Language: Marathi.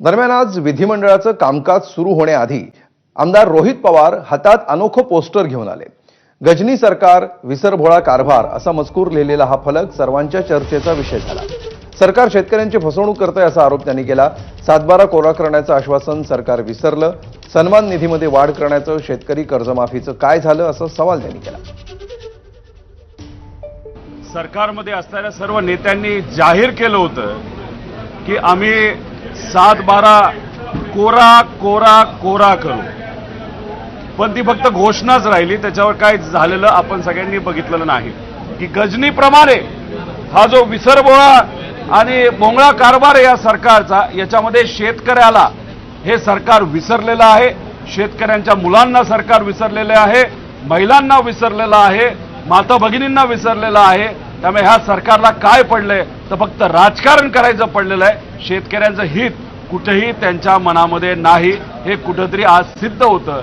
दरम्यान आज विधिमंडळाचं कामकाज सुरू होण्याआधी आमदार रोहित पवार हातात अनोखं पोस्टर घेऊन आले। गजनी सरकार विसरभोळा कारभार असा मजकूर लिहिलेला हा फलक सर्वांच्या चर्चेचा विषय झाला। सरकार शेतकऱ्यांची फसवणूक करतंय असा आरोप त्यांनी केला। 7/12 कोरा करण्याचं आश्वासन सरकार विसरलं। सन्मान निधीमध्ये वाढ करण्याचं शेतकरी कर्जमाफीचं काय झालं असा सवाल त्यांनी केला। सरकारमध्ये असणाऱ्या सर्व नेत्यांनी जाहीर केलं होतं की आम्ही 7/12 कोरा कोरा कोरा करू, पण ती फक्त घोषणाच राहिली। त्याच्यावर काय झालेलं आपण सगळ्यांनी बघितलेलं नाही की गजनीप्रमाणे हा जो विसरभोळा आणि भोंगळा कारभार या सरकारचा, याच्यामध्ये शेतकऱ्याला हे सरकार विसरलेलं आहे। शेतकऱ्यांच्या मुलांना सरकार विसरलेले आहे, महिलांना विसरलेलं आहे, माता भगिनींना विसरलेलं आहे। त्यामुळे ह्या सरकारला काय पडलंय तर फक्त राजकारण करायचं पडलेलं आहे। शेतकऱ्यांचं हित कुठेही त्यांच्या मनामध्ये नाही, हे कुठेतरी आज सिद्ध होतं।